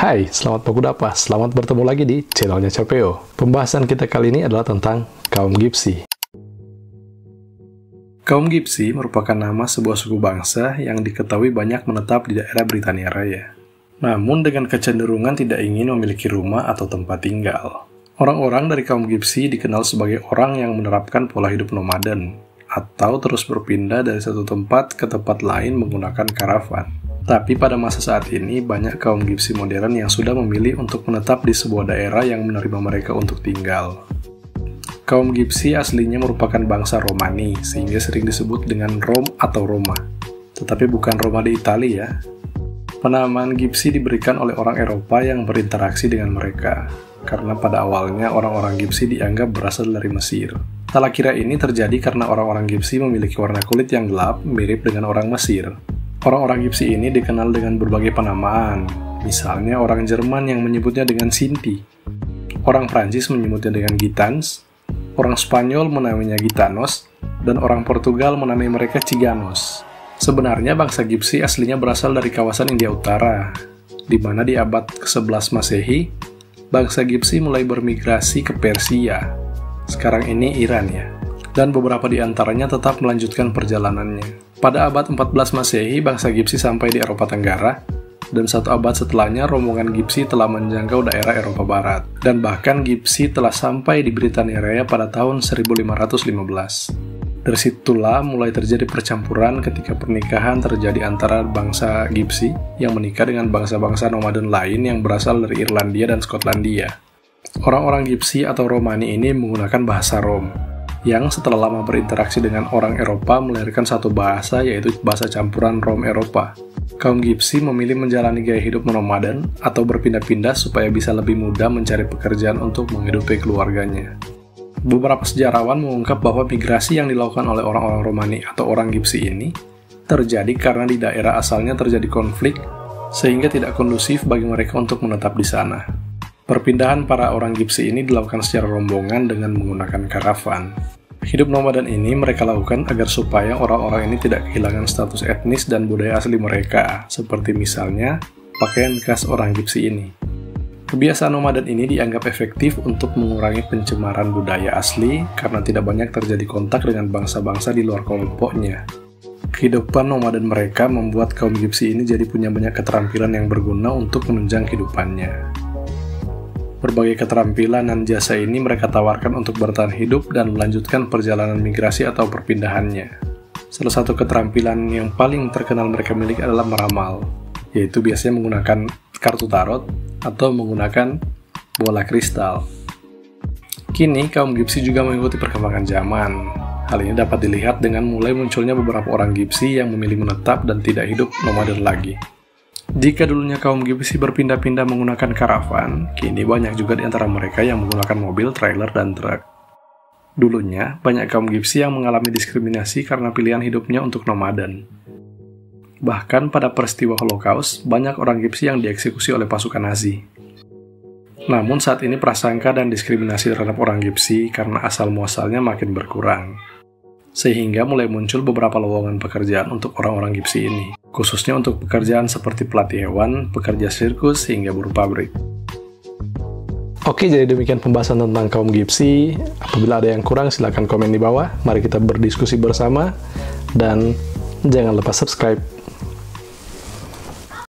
Hai, selamat Pagudapa. Selamat bertemu lagi di channelnya Capeo. Pembahasan kita kali ini adalah tentang kaum Gipsi. Kaum Gipsi merupakan nama sebuah suku bangsa yang diketahui banyak menetap di daerah Britania Raya. Namun dengan kecenderungan tidak ingin memiliki rumah atau tempat tinggal. Orang-orang dari kaum Gipsi dikenal sebagai orang yang menerapkan pola hidup nomaden, atau terus berpindah dari satu tempat ke tempat lain menggunakan karavan. Tapi pada masa saat ini, banyak kaum Gipsi modern yang sudah memilih untuk menetap di sebuah daerah yang menerima mereka untuk tinggal. Kaum Gipsi aslinya merupakan bangsa Romani, sehingga sering disebut dengan Rom atau Roma. Tetapi bukan Roma di Italia ya. Penamaan Gipsi diberikan oleh orang Eropa yang berinteraksi dengan mereka, karena pada awalnya orang-orang Gipsi dianggap berasal dari Mesir. Salah kira ini terjadi karena orang-orang Gipsi memiliki warna kulit yang gelap, mirip dengan orang Mesir. Orang-orang Gipsi ini dikenal dengan berbagai penamaan, misalnya orang Jerman yang menyebutnya dengan Sinti, orang Prancis menyebutnya dengan Gitans, orang Spanyol menamainya Gitanos, dan orang Portugal menamai mereka Ciganos. Sebenarnya bangsa Gipsi aslinya berasal dari kawasan India Utara, di mana di abad ke-11 Masehi, bangsa Gipsi mulai bermigrasi ke Persia, sekarang ini Iran ya, dan beberapa di antaranya tetap melanjutkan perjalanannya. Pada abad 14 Masehi, bangsa Gipsi sampai di Eropa Tenggara, dan satu abad setelahnya rombongan Gipsi telah menjangkau daerah Eropa Barat, dan bahkan Gipsi telah sampai di Britania Raya pada tahun 1515. Dari situlah mulai terjadi percampuran ketika pernikahan terjadi antara bangsa Gipsi yang menikah dengan bangsa-bangsa nomaden lain yang berasal dari Irlandia dan Skotlandia. Orang-orang Gipsi atau Romani ini menggunakan bahasa Rom, yang setelah lama berinteraksi dengan orang Eropa melahirkan satu bahasa, yaitu bahasa campuran Rom-Eropa. Kaum Gipsi memilih menjalani gaya hidup nomaden atau berpindah-pindah supaya bisa lebih mudah mencari pekerjaan untuk menghidupi keluarganya. Beberapa sejarawan mengungkap bahwa migrasi yang dilakukan oleh orang-orang Romani atau orang Gipsi ini terjadi karena di daerah asalnya terjadi konflik, sehingga tidak kondusif bagi mereka untuk menetap di sana. Perpindahan para orang Gipsi ini dilakukan secara rombongan dengan menggunakan karavan. Hidup nomaden ini mereka lakukan agar supaya orang-orang ini tidak kehilangan status etnis dan budaya asli mereka, seperti misalnya pakaian khas orang Gipsi ini. Kebiasaan nomaden ini dianggap efektif untuk mengurangi pencemaran budaya asli karena tidak banyak terjadi kontak dengan bangsa-bangsa di luar kelompoknya. Kehidupan nomaden mereka membuat kaum Gipsi ini jadi punya banyak keterampilan yang berguna untuk menunjang kehidupannya. Berbagai keterampilan dan jasa ini mereka tawarkan untuk bertahan hidup dan melanjutkan perjalanan migrasi atau perpindahannya. Salah satu keterampilan yang paling terkenal mereka miliki adalah meramal, yaitu biasanya menggunakan kartu tarot atau menggunakan bola kristal. Kini, kaum Gipsi juga mengikuti perkembangan zaman. Hal ini dapat dilihat dengan mulai munculnya beberapa orang Gipsi yang memilih menetap dan tidak hidup nomaden lagi. Jika dulunya kaum Gipsi berpindah-pindah menggunakan karavan, kini banyak juga di antara mereka yang menggunakan mobil, trailer, dan truk. Dulunya, banyak kaum Gipsi yang mengalami diskriminasi karena pilihan hidupnya untuk nomaden. Bahkan pada peristiwa Holocaust, banyak orang Gipsi yang dieksekusi oleh pasukan Nazi. Namun saat ini prasangka dan diskriminasi terhadap orang Gipsi karena asal-muasalnya makin berkurang. Sehingga mulai muncul beberapa lowongan pekerjaan untuk orang-orang Gipsi ini, khususnya untuk pekerjaan seperti pelatih hewan, pekerja sirkus, hingga buruh pabrik. Oke, jadi demikian pembahasan tentang kaum Gipsi. Apabila ada yang kurang, silakan komen di bawah. Mari kita berdiskusi bersama, dan jangan lupa subscribe.